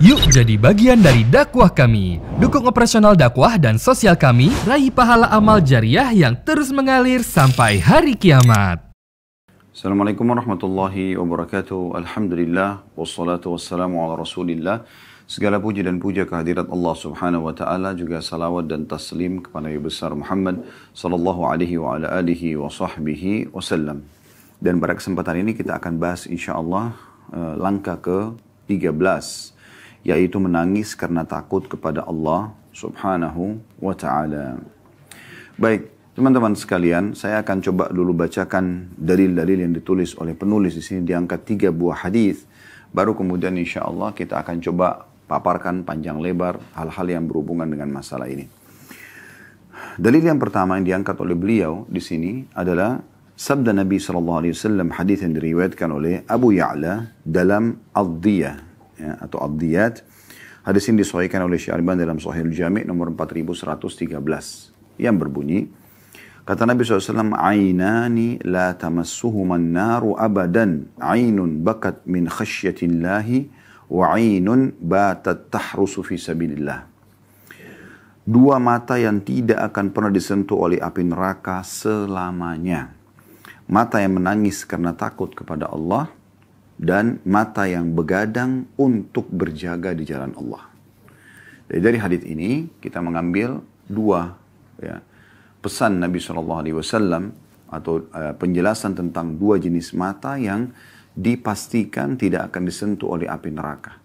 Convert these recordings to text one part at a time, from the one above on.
Yuk jadi bagian dari dakwah kami. Dukung operasional dakwah dan sosial kami, raih pahala amal jariah yang terus mengalir sampai hari kiamat. Assalamualaikum warahmatullahi wabarakatuh. Alhamdulillah, wassalatu wassalamu ala rasulillah. Segala puji dan puja kehadirat Allah subhanahu wa ta'ala, juga salawat dan taslim kepada Nabi besar Muhammad sallallahu alaihi wa ala alihi wa sahbihi wasallam. Dan pada kesempatan ini kita akan bahas insyaAllah langkah ke-13, yaitu menangis karena takut kepada Allah subhanahu wa ta'ala. Baik, teman-teman sekalian, saya akan coba dulu bacakan dalil-dalil yang ditulis oleh penulis di sini, diangkat 3 buah hadis. Baru kemudian insya Allah kita akan coba paparkan panjang lebar hal-hal yang berhubungan dengan masalah ini. Dalil yang pertama yang diangkat oleh beliau di sini adalah sabda Nabi SAW, hadis yang diriwayatkan oleh Abu Ya'la dalam Ad-Diyah, ya, atau Ad-Diyat. Hadis ini disahihkan oleh Syarban dalam Sahih Al-Jami' nomor 4113 yang berbunyi, kata Nabi SAW, "Ainani la tamassuhuman naru abadan, ainun bakat min khasyatillahi, wa ainun batat tahrusu fi sabilillah." Dua mata yang tidak akan pernah disentuh oleh api neraka selamanya. Mata yang menangis karena takut kepada Allah, dan mata yang begadang untuk berjaga di jalan Allah. Jadi dari hadits ini kita mengambil dua pesan Nabi SAW atau penjelasan tentang dua jenis mata yang dipastikan tidak akan disentuh oleh api neraka.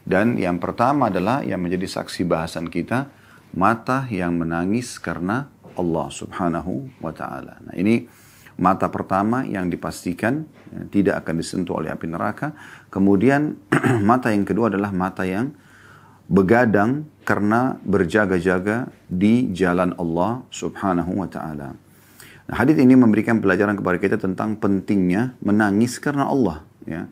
Dan yang pertama adalah yang menjadi saksi bahasan kita, mata yang menangis karena Allah subhanahu wa ta'ala. Nah, ini mata pertama yang dipastikan tidak akan disentuh oleh api neraka. Kemudian mata yang kedua adalah mata yang begadang karena berjaga-jaga di jalan Allah subhanahu wa ta'ala. Nah, hadits ini memberikan pelajaran kepada kita tentang pentingnya menangis karena Allah. Ya.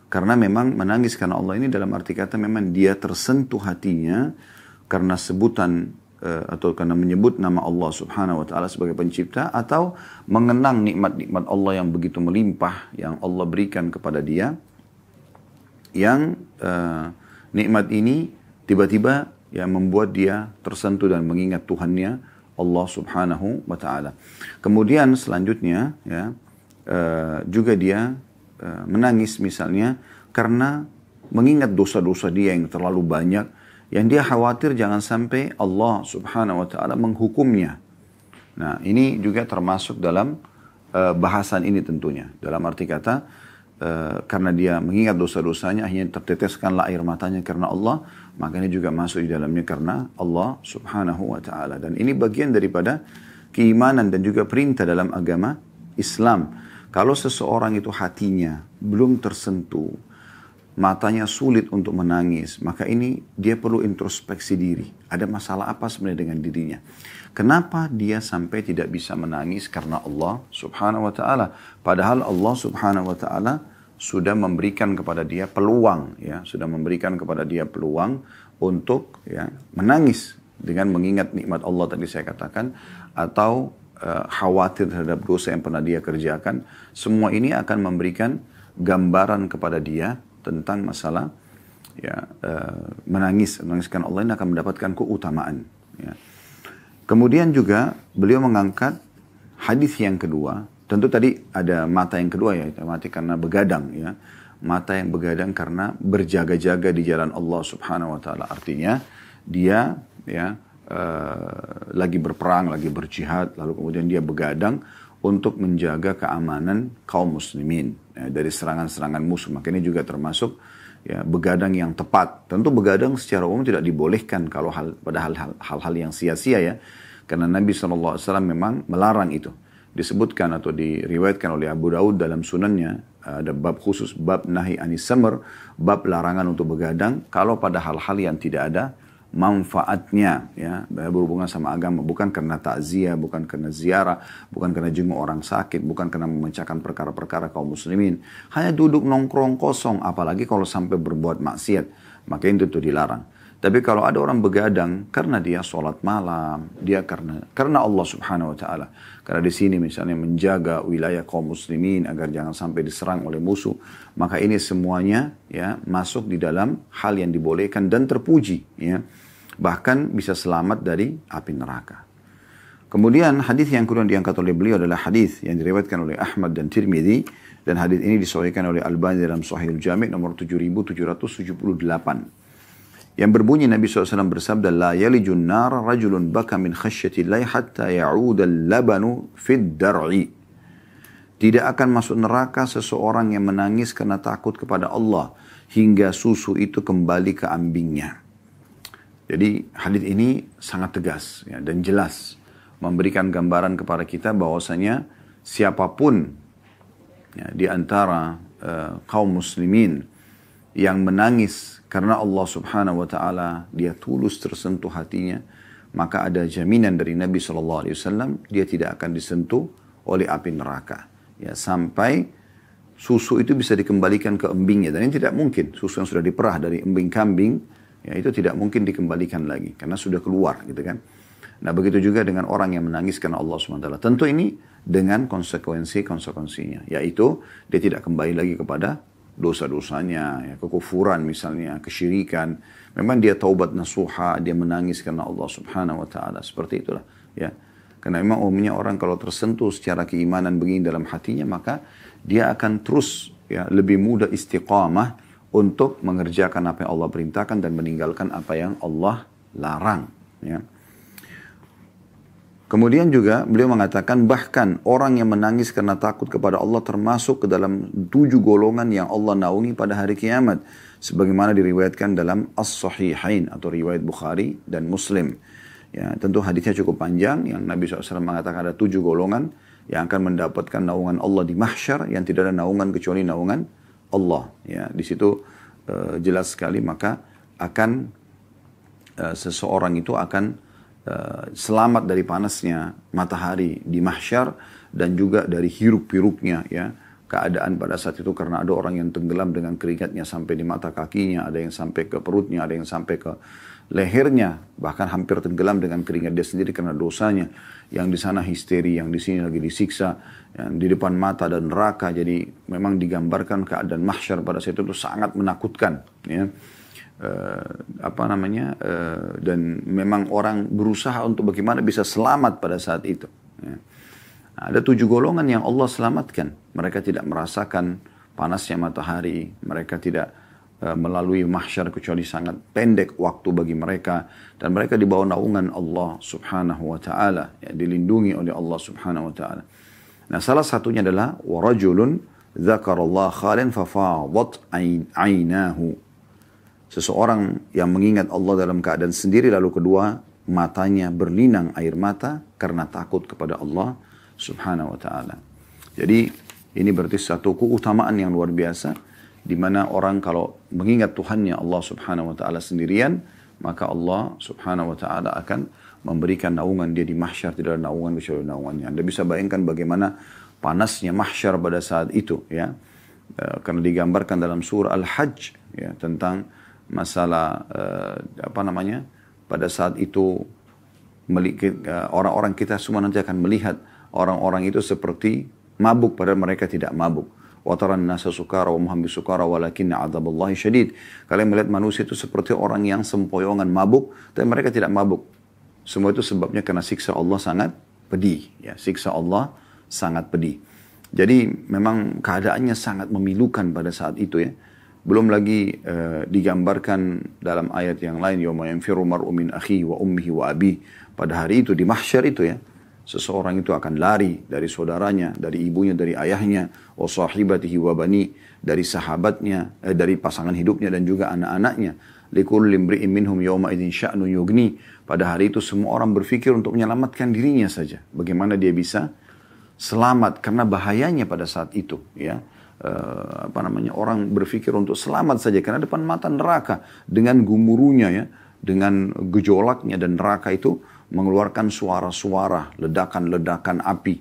Karena memang menangis karena Allah ini dalam arti kata memang dia tersentuh hatinya karena sebutan atau karena menyebut nama Allah subhanahu wa ta'ala sebagai pencipta, atau mengenang nikmat-nikmat Allah yang begitu melimpah yang Allah berikan kepada dia, yang nikmat ini tiba-tiba yang membuat dia tersentuh dan mengingat Tuhannya Allah subhanahu wa ta'ala. Kemudian selanjutnya juga dia menangis misalnya karena mengingat dosa-dosa dia yang terlalu banyak, yang dia khawatir jangan sampai Allah subhanahu wa ta'ala menghukumnya. Nah, ini juga termasuk dalam bahasan ini tentunya. Dalam arti kata, karena dia mengingat dosa-dosanya, akhirnya terteteskanlah air matanya karena Allah, maka ini juga masuk di dalamnya karena Allah subhanahu wa ta'ala. Dan ini bagian daripada keimanan dan juga perintah dalam agama Islam. Kalau seseorang itu hatinya belum tersentuh, matanya sulit untuk menangis, maka ini dia perlu introspeksi diri. Ada masalah apa sebenarnya dengan dirinya? Kenapa dia sampai tidak bisa menangis karena Allah subhanahu wa ta'ala? Padahal Allah subhanahu wa ta'ala sudah memberikan kepada dia peluang, sudah memberikan kepada dia peluang untuk menangis dengan mengingat nikmat Allah tadi saya katakan, atau khawatir terhadap dosa yang pernah dia kerjakan. Semua ini akan memberikan gambaran kepada dia tentang masalah menangiskan Allah ini akan mendapatkan keutamaan. Kemudian juga beliau mengangkat hadis yang kedua. Tentu tadi ada mata yang kedua, mata karena begadang, mata yang begadang karena berjaga-jaga di jalan Allah subhanahu wa ta'ala. Artinya dia lagi berperang, lagi berjihad, lalu kemudian dia begadang untuk menjaga keamanan kaum muslimin dari serangan-serangan musuh. Maka ini juga termasuk begadang yang tepat. Tentu begadang secara umum tidak dibolehkan kalau pada hal-hal yang sia-sia ya. Karena Nabi SAW memang melarang itu. Disebutkan atau diriwayatkan oleh Abu Daud dalam sunannya, ada bab khusus, bab nahi anis samar, bab larangan untuk begadang kalau pada hal-hal yang tidak ada manfaatnya, berhubungan sama agama, bukan karena takziah, bukan karena ziarah, bukan karena jenguk orang sakit, bukan karena memecahkan perkara-perkara kaum muslimin, hanya duduk nongkrong kosong, apalagi kalau sampai berbuat maksiat, maka itu dilarang. Tapi kalau ada orang begadang karena dia sholat malam, dia karena Allah Subhanahu wa taala. Karena di sini misalnya menjaga wilayah kaum muslimin agar jangan sampai diserang oleh musuh, maka ini semuanya ya masuk di dalam hal yang dibolehkan dan terpuji ya. Bahkan bisa selamat dari api neraka. Kemudian hadis yang kedua diangkat oleh beliau adalah hadis yang diriwayatkan oleh Ahmad dan Tirmidzi, dan hadis ini disahihkan oleh Albani dalam Shahihul Jami' nomor 7778. Yang berbunyi Nabi SAW bersabda, La yalijun nara rajulun baka min khasyatillahi hatta ya'udal labanu fid dar'i. Tidak akan masuk neraka seseorang yang menangis karena takut kepada Allah hingga susu itu kembali ke ambingnya. Jadi hadis ini sangat tegas ya, dan jelas memberikan gambaran kepada kita bahwasanya siapapun ya, di antara kaum muslimin yang menangis karena Allah Subhanahu wa taala, dia tulus tersentuh hatinya, maka ada jaminan dari Nabi SAW, dia tidak akan disentuh oleh api neraka ya, sampai susu itu bisa dikembalikan ke embingnya. Dan ini tidak mungkin, susu yang sudah diperah dari embing kambing ya, itu tidak mungkin dikembalikan lagi karena sudah keluar gitu kan. Nah begitu juga dengan orang yang menangis karena Allah SWT. Tentu ini dengan konsekuensinya, yaitu dia tidak kembali lagi kepada dosa-dosanya, ya, kekufuran misalnya, kesyirikan. Memang dia taubat nasuha, dia menangis karena Allah Subhanahu wa taala. Seperti itulah, ya. Karena memang umumnya orang kalau tersentuh secara keimanan begini dalam hatinya, maka dia akan terus ya lebih mudah istiqamah untuk mengerjakan apa yang Allah perintahkan dan meninggalkan apa yang Allah larang, ya. Kemudian juga beliau mengatakan bahkan orang yang menangis karena takut kepada Allah termasuk ke dalam 7 golongan yang Allah naungi pada hari kiamat. Sebagaimana diriwayatkan dalam As-Sahihain atau riwayat Bukhari dan Muslim. Ya, tentu hadisnya cukup panjang yang Nabi SAW mengatakan ada 7 golongan yang akan mendapatkan naungan Allah di mahsyar yang tidak ada naungan kecuali naungan Allah. Ya, di situ jelas sekali maka akan seseorang itu akan selamat dari panasnya matahari di mahsyar dan juga dari hiruk-piruknya ya keadaan pada saat itu, karena ada orang yang tenggelam dengan keringatnya sampai di mata kakinya, ada yang sampai ke perutnya, ada yang sampai ke lehernya, bahkan hampir tenggelam dengan keringat dia sendiri karena dosanya. Yang di sana histeri, yang di sini lagi disiksa, yang di depan mata dan neraka. Jadi memang digambarkan keadaan mahsyar pada saat itu sangat menakutkan ya. Dan memang orang berusaha untuk bagaimana bisa selamat pada saat itu ya. Ada 7 golongan yang Allah selamatkan. Mereka tidak merasakan panasnya matahari, mereka tidak melalui mahsyar kecuali sangat pendek waktu bagi mereka, dan mereka di bawah naungan Allah Subhanahu wa taala ya, dilindungi oleh Allah Subhanahu wa taala. Nah, salah satunya adalah warajulun dzakarallaha khalian fafadat ainahu. Seseorang yang mengingat Allah dalam keadaan sendiri, lalu kedua matanya berlinang air mata karena takut kepada Allah Subhanahu wa taala. Jadi ini berarti satu keutamaan yang luar biasa, di mana orang kalau mengingat Tuhannya Allah Subhanahu wa taala sendirian, maka Allah Subhanahu wa taala akan memberikan naungan dia di mahsyar, tidak ada naungan kecuali naungannya. Anda bisa bayangkan bagaimana panasnya mahsyar pada saat itu ya. Karena digambarkan dalam surah Al-Hajj ya, tentang masalah pada saat itu orang-orang kita semua nanti akan melihat orang-orang itu seperti mabuk padahal mereka tidak mabuk. Wa taran nasa sukara wa hum bisukara walakinna 'adzaballahi syadid. Kalian melihat manusia itu seperti orang yang sempoyongan mabuk, tapi mereka tidak mabuk. Semua itu sebabnya karena siksa Allah sangat pedih ya, siksa Allah sangat pedih. Jadi memang keadaannya sangat memilukan pada saat itu ya. Belum lagi digambarkan dalam ayat yang lain, yauma yanfiru mar'u min akhihi wa ummihi wa abihi. Pada hari itu di mahsyar itu ya, seseorang itu akan lari dari saudaranya, dari ibunya, dari ayahnya, wa sahibatihi wa bani, dari sahabatnya, dari pasangan hidupnya dan juga anak-anaknya. Likulli imri'in minhum yauma idzin sya'nun yughni. Pada hari itu semua orang berpikir untuk menyelamatkan dirinya saja. Bagaimana dia bisa selamat karena bahayanya pada saat itu ya. Orang berpikir untuk selamat saja karena depan mata neraka dengan gemuruhnya ya, dengan gejolaknya, dan neraka itu mengeluarkan suara-suara ledakan-ledakan api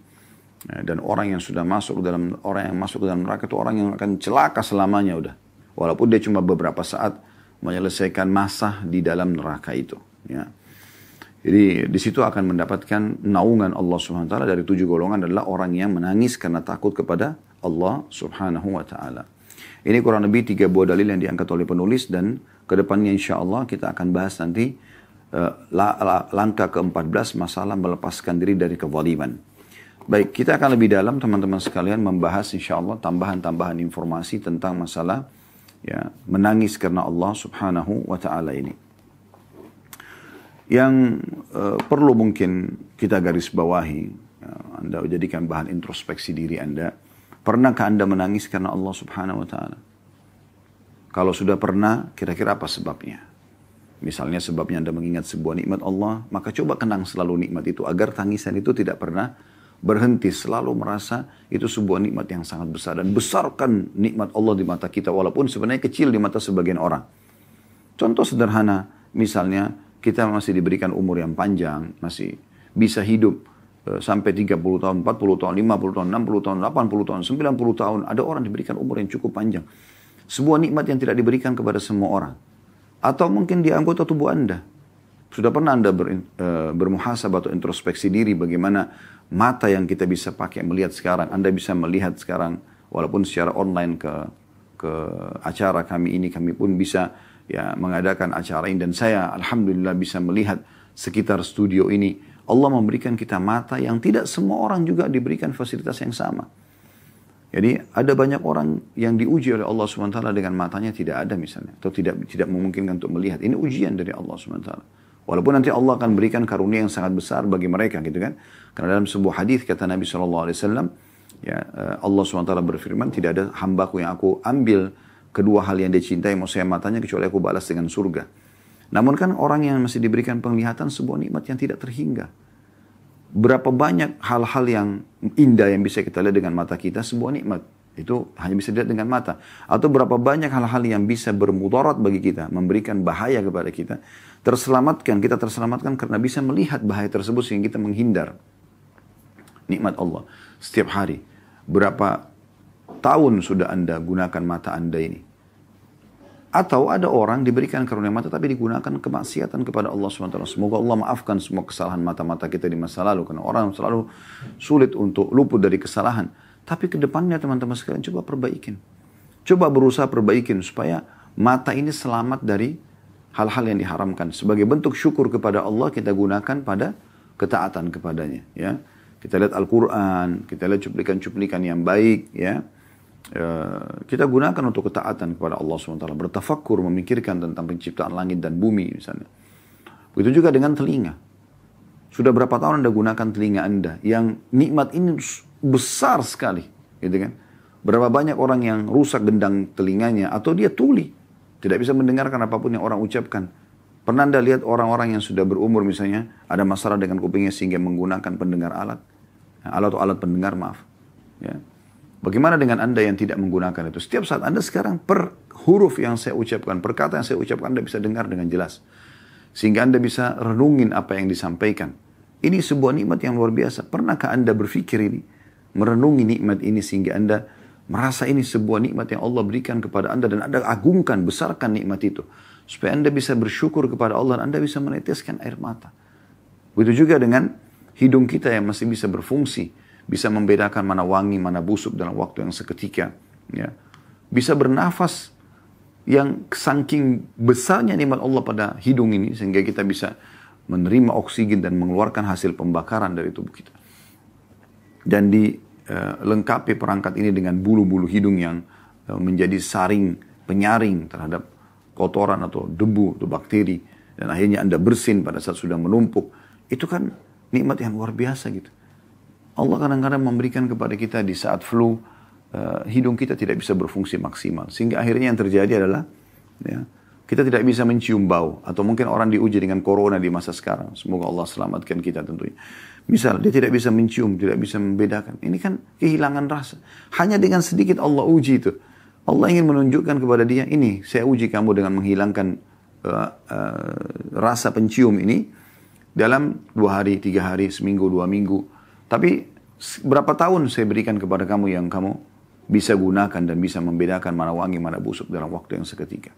ya, dan orang yang masuk ke dalam neraka itu orang yang akan celaka selamanya udah, walaupun dia cuma beberapa saat menyelesaikan masa di dalam neraka itu. Ya. Jadi di situ akan mendapatkan naungan Allah Subhanahu wa taala. Dari 7 golongan adalah orang yang menangis karena takut kepada Allah Subhanahu wa taala. Ini kurang lebih 3 buah dalil yang diangkat oleh penulis, dan kedepannya insya Allah kita akan bahas nanti langkah ke-14, masalah melepaskan diri dari kezaliman. Baik, kita akan lebih dalam teman-teman sekalian membahas insya Allah tambahan-tambahan informasi tentang masalah ya, menangis karena Allah Subhanahu wa taala ini. Yang perlu mungkin kita garis bawahi, ya, Anda jadikan bahan introspeksi diri Anda. Pernahkah Anda menangis karena Allah Subhanahu wa taala? Kalau sudah pernah, kira-kira apa sebabnya? Misalnya sebabnya Anda mengingat sebuah nikmat Allah, maka coba kenang selalu nikmat itu agar tangisan itu tidak pernah berhenti. Selalu merasa itu sebuah nikmat yang sangat besar, dan besarkan nikmat Allah di mata kita walaupun sebenarnya kecil di mata sebagian orang. Contoh sederhana, misalnya kita masih diberikan umur yang panjang, masih bisa hidup sampai 30 tahun, 40 tahun, 50 tahun, 60 tahun, 80 tahun, 90 tahun. Ada orang diberikan umur yang cukup panjang. Sebuah nikmat yang tidak diberikan kepada semua orang. Atau mungkin di anggota tubuh Anda. Sudah pernah Anda bermuhasabah atau introspeksi diri bagaimana mata yang kita bisa pakai melihat sekarang. Anda bisa melihat sekarang walaupun secara online ke acara kami ini, kami pun bisa ya mengadakan acara ini, dan saya alhamdulillah bisa melihat sekitar studio ini. Allah memberikan kita mata yang tidak semua orang juga diberikan fasilitas yang sama. Jadi ada banyak orang yang diuji oleh Allah SWT dengan matanya tidak ada misalnya, atau tidak memungkinkan untuk melihat. Ini ujian dari Allah SWT. Walaupun nanti Allah akan berikan karunia yang sangat besar bagi mereka, gitu kan? Karena dalam sebuah hadis kata Nabi SAW, ya Allah SWT berfirman, tidak ada hambaku yang aku ambil kedua hal yang dia cintai, maksudnya matanya, kecuali aku balas dengan surga. Namun kan orang yang masih diberikan penglihatan sebuah nikmat yang tidak terhingga. Berapa banyak hal-hal yang indah yang bisa kita lihat dengan mata kita, sebuah nikmat. Itu hanya bisa dilihat dengan mata. Atau berapa banyak hal-hal yang bisa bermudarat bagi kita, memberikan bahaya kepada kita. Kita terselamatkan karena bisa melihat bahaya tersebut sehingga kita menghindar. Nikmat Allah. Setiap hari. Berapa tahun sudah Anda gunakan mata Anda ini? Atau ada orang diberikan karunia mata tapi digunakan kemaksiatan kepada Allah SWT. Semoga Allah maafkan semua kesalahan mata-mata kita di masa lalu. Karena orang selalu sulit untuk luput dari kesalahan. Tapi ke depannya teman-teman sekalian coba perbaikin. Coba berusaha perbaikin supaya mata ini selamat dari hal-hal yang diharamkan. Sebagai bentuk syukur kepada Allah kita gunakan pada ketaatan kepadanya. Ya. Kita lihat Al-Quran, kita lihat cuplikan-cuplikan yang baik. Ya. Kita gunakan untuk ketaatan kepada Allah SWT. Bertafakkur, memikirkan tentang penciptaan langit dan bumi misalnya. Begitu juga dengan telinga. Sudah berapa tahun Anda gunakan telinga Anda yang nikmat ini besar sekali, gitu kan? Berapa banyak orang yang rusak gendang telinganya atau dia tuli, tidak bisa mendengarkan apapun yang orang ucapkan. Pernah Anda lihat orang-orang yang sudah berumur misalnya ada masalah dengan kupingnya sehingga menggunakan pendengar alat atau alat pendengar, maaf. Ya. Bagaimana dengan Anda yang tidak menggunakan itu? Setiap saat Anda sekarang per huruf yang saya ucapkan, per kata yang saya ucapkan, Anda bisa dengar dengan jelas. Sehingga Anda bisa renungin apa yang disampaikan. Ini sebuah nikmat yang luar biasa. Pernahkah Anda berpikir ini? Merenungi nikmat ini sehingga Anda merasa ini sebuah nikmat yang Allah berikan kepada Anda. Dan Anda agungkan, besarkan nikmat itu. Supaya Anda bisa bersyukur kepada Allah dan Anda bisa meneteskan air mata. Begitu juga dengan hidung kita yang masih bisa berfungsi. Bisa membedakan mana wangi, mana busuk dalam waktu yang seketika. Ya. Bisa bernafas yang saking besarnya nikmat Allah pada hidung ini. Sehingga kita bisa menerima oksigen dan mengeluarkan hasil pembakaran dari tubuh kita. Dan dilengkapi perangkat ini dengan bulu-bulu hidung yang menjadi saring, penyaring terhadap kotoran atau debu atau bakteri. Dan akhirnya Anda bersin pada saat sudah menumpuk. Itu kan nikmat yang luar biasa gitu. Allah kadang-kadang memberikan kepada kita di saat flu, hidung kita tidak bisa berfungsi maksimal. Sehingga akhirnya yang terjadi adalah, ya, kita tidak bisa mencium bau. Atau mungkin orang diuji dengan corona di masa sekarang. Semoga Allah selamatkan kita tentunya. Misal, dia tidak bisa mencium, tidak bisa membedakan. Ini kan kehilangan rasa. Hanya dengan sedikit Allah uji itu. Allah ingin menunjukkan kepada dia, ini saya uji kamu dengan menghilangkan rasa pencium ini. Dalam 2 hari, 3 hari, seminggu, 2 minggu. Tapi berapa tahun saya berikan kepada kamu yang kamu bisa gunakan dan bisa membedakan mana wangi, mana busuk dalam waktu yang seketika.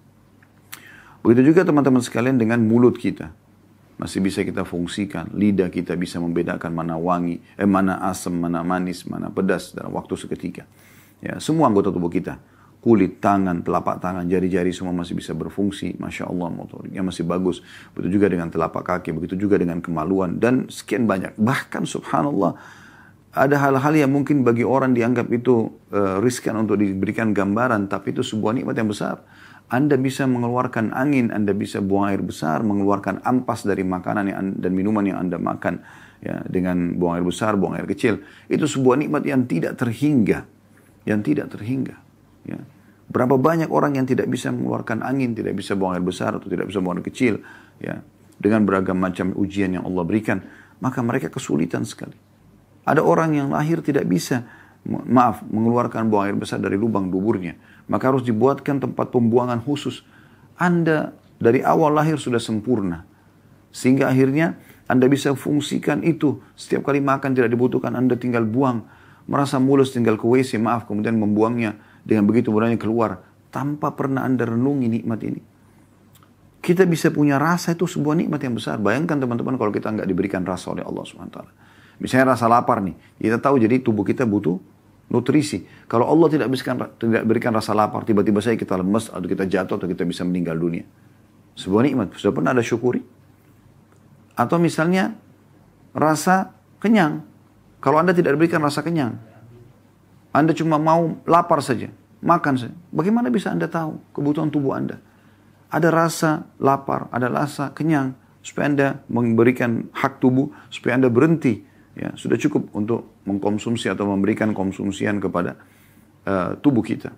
Begitu juga teman-teman sekalian dengan mulut kita. Masih bisa kita fungsikan. Lidah kita bisa membedakan mana wangi, mana asam, mana manis, mana pedas dalam waktu seketika. Ya, semua anggota tubuh kita. Kulit, tangan, telapak tangan, jari-jari semua masih bisa berfungsi. Masya Allah, motoriknya masih bagus. Begitu juga dengan telapak kaki, begitu juga dengan kemaluan. Dan sekian banyak. Bahkan subhanallah, ada hal-hal yang mungkin bagi orang dianggap itu riskan untuk diberikan gambaran. Tapi itu sebuah nikmat yang besar. Anda bisa mengeluarkan angin, Anda bisa buang air besar, mengeluarkan ampas dari makanan dan minuman yang Anda makan. Ya, dengan buang air besar, buang air kecil. Itu sebuah nikmat yang tidak terhingga. Yang tidak terhingga. Ya. Berapa banyak orang yang tidak bisa mengeluarkan angin, tidak bisa buang air besar, atau tidak bisa buang air kecil. Ya. Dengan beragam macam ujian yang Allah berikan. Maka mereka kesulitan sekali. Ada orang yang lahir tidak bisa, mengeluarkan buang air besar dari lubang duburnya. Maka harus dibuatkan tempat pembuangan khusus. Anda dari awal lahir sudah sempurna. Sehingga akhirnya Anda bisa fungsikan itu. Setiap kali makan tidak dibutuhkan, Anda tinggal buang. Merasa mulus tinggal ke WC, kemudian membuangnya. Dengan begitu mudahnya keluar. Tanpa pernah Anda renungi nikmat ini. Kita bisa punya rasa, itu sebuah nikmat yang besar. Bayangkan teman-teman kalau kita nggak diberikan rasa oleh Allah SWT. Misalnya rasa lapar nih. Kita tahu jadi tubuh kita butuh nutrisi. Kalau Allah tidak berikan rasa lapar, tiba-tiba saja kita lemas, atau kita jatuh, atau kita bisa meninggal dunia. Sebuah nikmat. Sudah pernah Anda syukuri? Atau misalnya rasa kenyang. Kalau Anda tidak diberikan rasa kenyang, Anda cuma mau lapar saja, makan saja. Bagaimana bisa Anda tahu kebutuhan tubuh Anda? Ada rasa lapar, ada rasa kenyang, supaya Anda memberikan hak tubuh, supaya Anda berhenti. Ya, sudah cukup untuk mengkonsumsi atau memberikan konsumsian kepada tubuh kita.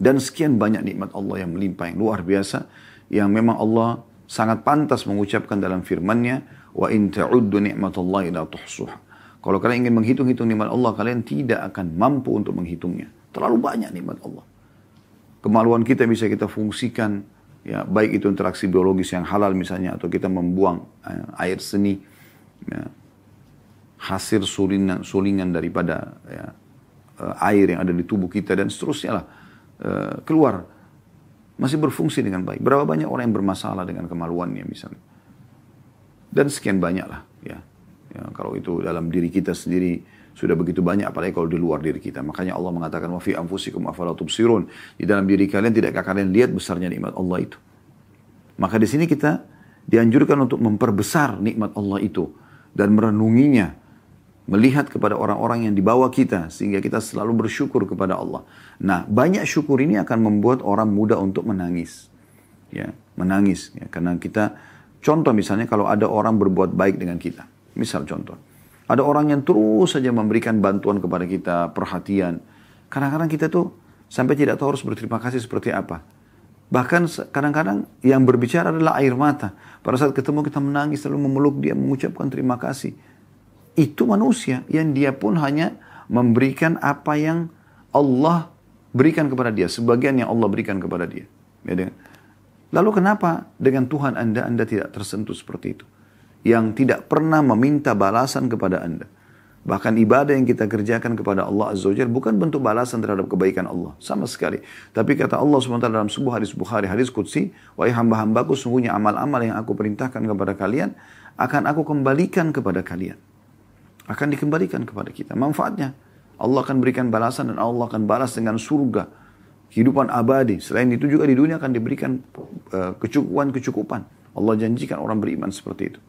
Dan sekian banyak nikmat Allah yang melimpah, yang luar biasa, yang memang Allah sangat pantas mengucapkan dalam firman-Nya, wa in ta'uddu ni'matallahi la tuhsuha. Kalau kalian ingin menghitung-hitung nikmat Allah, kalian tidak akan mampu untuk menghitungnya. Terlalu banyak nikmat Allah. Kemaluan kita bisa kita fungsikan, ya, baik itu interaksi biologis yang halal misalnya, atau kita membuang air seni, ya, hasil sulingan daripada ya, air yang ada di tubuh kita, dan seterusnya lah, keluar. Masih berfungsi dengan baik. Berapa banyak orang yang bermasalah dengan kemaluannya misalnya. Dan sekian banyak lah, ya. Ya, kalau itu dalam diri kita sendiri sudah begitu banyak, apalagi kalau di luar diri kita. Makanya Allah mengatakan, wa fi anfusikum afala tubsirun. Di dalam diri kalian tidakkah kalian lihat besarnya nikmat Allah itu? Maka di sini kita dianjurkan untuk memperbesar nikmat Allah itu dan merenunginya, melihat kepada orang-orang yang di bawah kita, sehingga kita selalu bersyukur kepada Allah. Nah, banyak syukur ini akan membuat orang mudah untuk menangis. Ya, menangis. Ya, karena kita, contoh misalnya kalau ada orang berbuat baik dengan kita. Misal contoh, ada orang yang terus saja memberikan bantuan kepada kita, perhatian. Kadang-kadang kita tuh sampai tidak tahu harus berterima kasih seperti apa. Bahkan kadang-kadang yang berbicara adalah air mata. Pada saat ketemu kita menangis, lalu memeluk dia, mengucapkan terima kasih. Itu manusia yang dia pun hanya memberikan apa yang Allah berikan kepada dia. Sebagian yang Allah berikan kepada dia. Lalu kenapa dengan Tuhan Anda tidak tersentuh seperti itu? Yang tidak pernah meminta balasan kepada Anda. Bahkan ibadah yang kita kerjakan kepada Allah Azza wa Jalla bukan bentuk balasan terhadap kebaikan Allah. Sama sekali. Tapi kata Allah SWT dalam sebuah hadis Bukhari, hadis Qudsi, wahai hamba-hambaku, sungguhnya amal-amal yang aku perintahkan kepada kalian, akan aku kembalikan kepada kalian. Akan dikembalikan kepada kita. Manfaatnya, Allah akan berikan balasan dan Allah akan balas dengan surga. Kehidupan abadi. Selain itu juga di dunia akan diberikan kecukupan. Allah janjikan orang beriman seperti itu.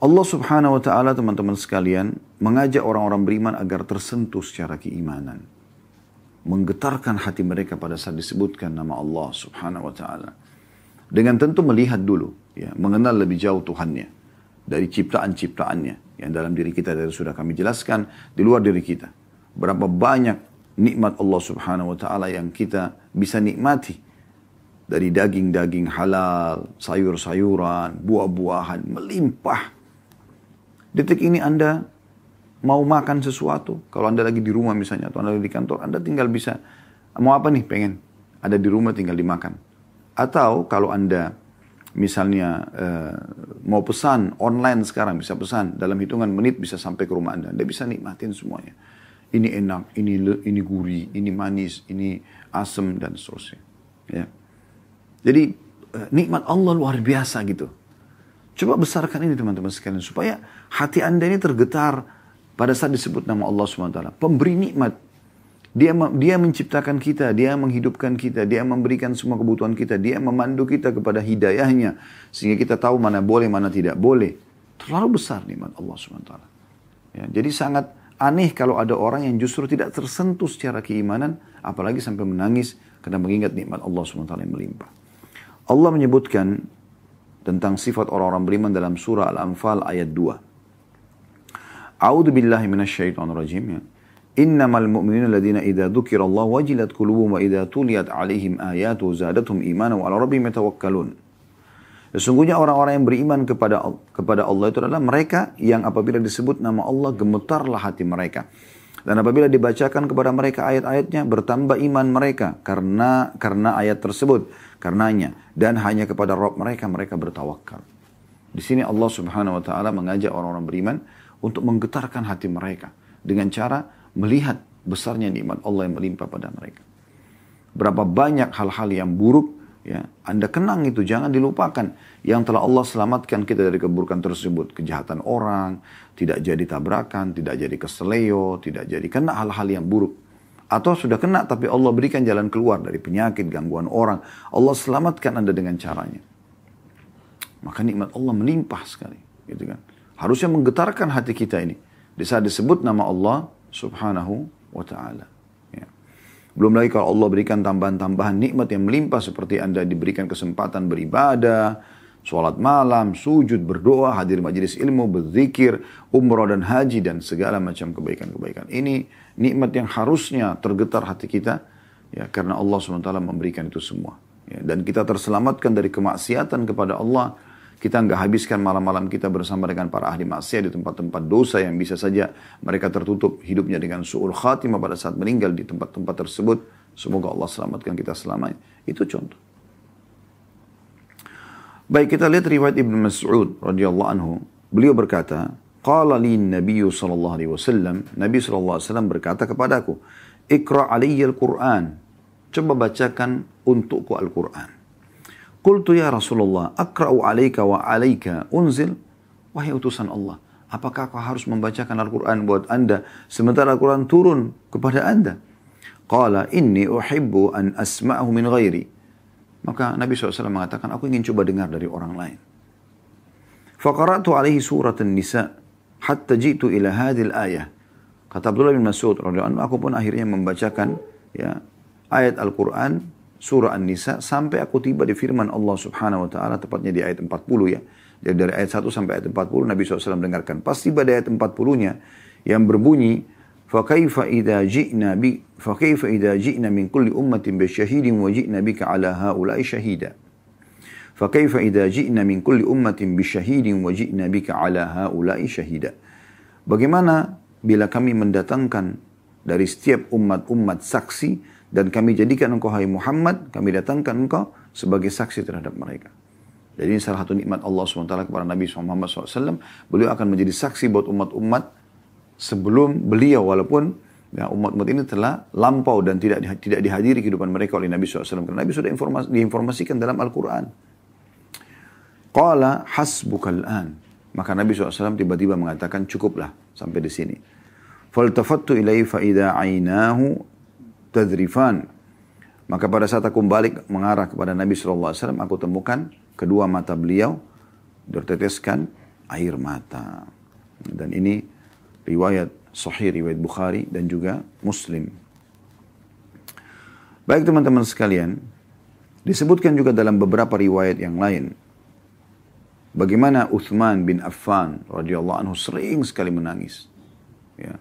Allah subhanahu wa ta'ala, teman-teman sekalian, mengajak orang-orang beriman agar tersentuh secara keimanan. Menggetarkan hati mereka pada saat disebutkan nama Allah subhanahu wa ta'ala. Dengan tentu melihat dulu, ya, mengenal lebih jauh Tuhannya. Dari ciptaan-ciptaannya. Yang dalam diri kita dari sudah kami jelaskan, di luar diri kita. Berapa banyak nikmat Allah subhanahu wa ta'ala yang kita bisa nikmati. Dari daging-daging halal, sayur-sayuran, buah-buahan, melimpah. Detik ini Anda mau makan sesuatu, kalau Anda lagi di rumah misalnya, atau Anda lagi di kantor, Anda tinggal bisa, mau apa nih pengen, ada di rumah tinggal dimakan. Atau kalau Anda misalnya mau pesan online sekarang, bisa pesan, dalam hitungan menit bisa sampai ke rumah Anda bisa nikmatin semuanya. Ini enak, ini gurih, ini manis, ini asam, dan seterusnya. Ya. Jadi nikmat Allah luar biasa gitu. Coba besarkan ini teman-teman sekalian, supaya hati Anda ini tergetar pada saat disebut nama Allah SWT. Pemberi nikmat. Dia menciptakan kita, dia menghidupkan kita, dia memberikan semua kebutuhan kita, dia memandu kita kepada hidayahnya, sehingga kita tahu mana boleh, mana tidak boleh. Terlalu besar nikmat Allah SWT. Ya, jadi sangat aneh kalau ada orang yang justru tidak tersentuh secara keimanan, apalagi sampai menangis karena mengingat nikmat Allah SWT yang melimpah. Allah menyebutkan tentang sifat orang-orang beriman dalam surah Al-Anfal ayat 2. A'udzu billahi minasyaitonir rajim. Ya. Innamal mu'minuna alladziina idza dzukirallahu wajilat qulubuhum wa idza tuliyat 'alaihim ayatuhu zadatuhum imanan wa 'ala rabbihim yatawakkalun. Sesungguhnya orang-orang yang beriman kepada Allah itu adalah mereka yang apabila disebut nama Allah gemetarlah hati mereka. Dan apabila dibacakan kepada mereka ayat-ayatnya bertambah iman mereka karena ayat tersebut, karenanya, dan hanya kepada Rabb mereka bertawakal. Di sini Allah Subhanahu wa taala mengajak orang-orang beriman untuk menggetarkan hati mereka dengan cara melihat besarnya nikmat Allah yang melimpah pada mereka. Berapa banyak hal-hal yang buruk, ya, Anda kenang itu, jangan dilupakan. Yang telah Allah selamatkan kita dari keburukan tersebut. Kejahatan orang, tidak jadi tabrakan, tidak jadi keseleo, tidak jadi kena hal-hal yang buruk. Atau sudah kena tapi Allah berikan jalan keluar dari penyakit, gangguan orang. Allah selamatkan Anda dengan caranya. Maka nikmat Allah melimpah sekali. Gitu kan. Harusnya menggetarkan hati kita ini. Di saat disebut nama Allah Subhanahu wa ta'ala. Ya. Belum lagi kalau Allah berikan tambahan-tambahan nikmat yang melimpah seperti Anda diberikan kesempatan beribadah, sholat malam, sujud, berdoa, hadir majelis ilmu, berzikir, umrah dan haji, dan segala macam kebaikan-kebaikan. Ini nikmat yang harusnya tergetar hati kita, ya, karena Allah SWT memberikan itu semua. Ya, dan kita terselamatkan dari kemaksiatan kepada Allah. Kita nggak habiskan malam-malam kita bersama dengan para ahli maksiat di tempat-tempat dosa yang bisa saja mereka tertutup hidupnya dengan su'ul khatimah pada saat meninggal di tempat-tempat tersebut. Semoga Allah selamatkan kita selamanya. Itu contoh. Baik, kita lihat riwayat Ibnu Mas'ud radhiyallahu anhu. Beliau berkata, qala li Nabi sallallahu alaihi wasallam, Nabi sallallahu alaihi wasallam berkata kepadaku, "Iqra' alayya al-Qur'an." Coba bacakan untukku Al-Qur'an. Qultu ya Rasulullah, akra'u alaika wa alaika unzil. Wahai utusan Allah, apakah kau harus membacakan Al-Quran buat anda sementara Al-Quran turun kepada anda? Qala inni uhibbu an asma'ahu min ghairi. Maka Nabi SAW mengatakan, aku ingin coba dengar dari orang lain. Faqara'tu alaihi surat An-Nisa hatta jitu ila hadhil ayah. Kata Abdullah bin Mas'ud radhiyallahu anhu, aku pun akhirnya membacakan, ya, ayat Al-Quran surah An-Nisa sampai aku tiba di firman Allah Subhanahu wa taala, tepatnya di ayat 40, ya. Jadi dari ayat 1 sampai ayat 40 Nabi SAW dengarkan. Pas tiba di ayat 40-nya yang berbunyi فَكَيْفَ إِذَا جِئْنَا مِنْ كُلِّ أُمَّةٍ بِشَهِيدٍ وَجِئْنَا بِكَ عَلَى هَؤُلَاءِ شَهِيدًا. فَكَيْفَ إِذَا جِئْنَا مِنْ كُلِّ أُمَّةٍ بِشَهِيدٍ وَجِئْنَا بِكَ عَلَى هَؤُلَاءِ شَهِيدًا. Bagaimana bila kami mendatangkan dari setiap umat-umat saksi, dan kami jadikan engkau, hai Muhammad, kami datangkan engkau sebagai saksi terhadap mereka. Jadi ini salah satu nikmat Allah SWT kepada Nabi Muhammad SAW. Beliau akan menjadi saksi buat umat-umat sebelum beliau, walaupun ya, umat-umat ini telah lampau dan tidak dihadiri kehidupan mereka oleh Nabi SAW. Karena Nabi sudah diinformasikan dalam Al-Quran. Qala hasbukal an. Maka Nabi SAW tiba-tiba mengatakan, cukuplah sampai di sini. Faltafattu ilaihi fa idza ainahu tadrifan. Maka pada saat aku balik mengarah kepada Nabi SAW, aku temukan kedua mata beliau berteteskan air mata. Dan ini riwayat sahih, riwayat Bukhari dan juga Muslim. Baik teman-teman sekalian, disebutkan juga dalam beberapa riwayat yang lain bagaimana Uthman bin Affan radhiyallahu anhu sering sekali menangis. Ya.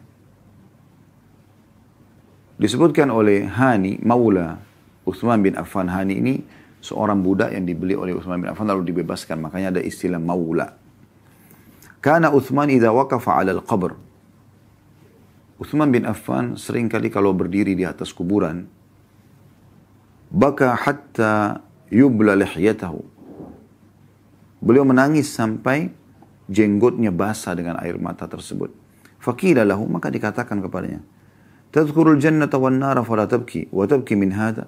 Disebutkan oleh Hani, maula Uthman bin Affan. Hani ini seorang budak yang dibeli oleh Uthman bin Affan lalu dibebaskan. Makanya ada istilah maula. Kana Uthman idza waqafa 'ala al-qabr. Uthman bin Affan seringkali kalau berdiri di atas kuburan, baka hatta yubla lihyatahu. Beliau menangis sampai jenggotnya basah dengan air mata tersebut. Faqila lahu, maka dikatakan kepadanya, tadhkurul jannata wan nara fala tabki wa tabki min hadha.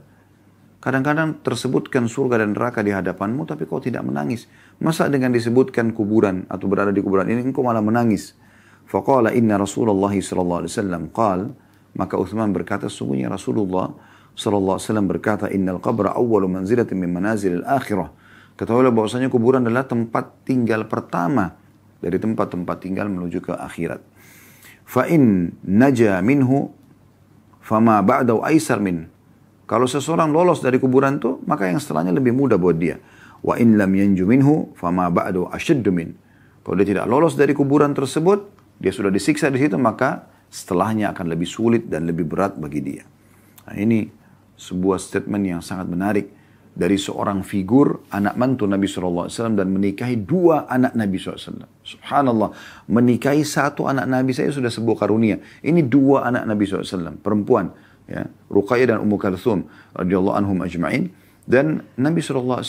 Kadang-kadang tersebutkan surga dan neraka di hadapanmu, tapi kau tidak menangis. Masa dengan disebutkan kuburan atau berada di kuburan ini, engkau malah menangis? Faqala inna Rasulullah sallallahu alaihi wasallam qal, maka Uthman berkata, sungguhnya Rasulullah sallallahu alaihi wasallam berkata, innal qabra awwalu manzilatin min manazilil akhirah. Ketahuilah bahwasanya kuburan adalah tempat tinggal pertama dari tempat-tempat tinggal menuju ke akhirat. Fa in naja minhu fama ba'dahu aisar min. Kalau seseorang lolos dari kuburan itu, maka yang setelahnya lebih mudah buat dia. Wa in lam yanju minhu fama ba'dahu ashaddu min. Kalau dia tidak lolos dari kuburan tersebut, dia sudah disiksa di situ, maka setelahnya akan lebih sulit dan lebih berat bagi dia. Nah, ini sebuah statement yang sangat menarik dari seorang figur anak mantu Nabi SAW dan menikahi dua anak Nabi SAW. Subhanallah, menikahi satu anak Nabi saya sudah sebuah karunia. Ini dua anak Nabi SAW, perempuan, ya, Ruqayyah dan Ummu Kalthum radhiyallahu anhum ajma'in. Dan Nabi SAW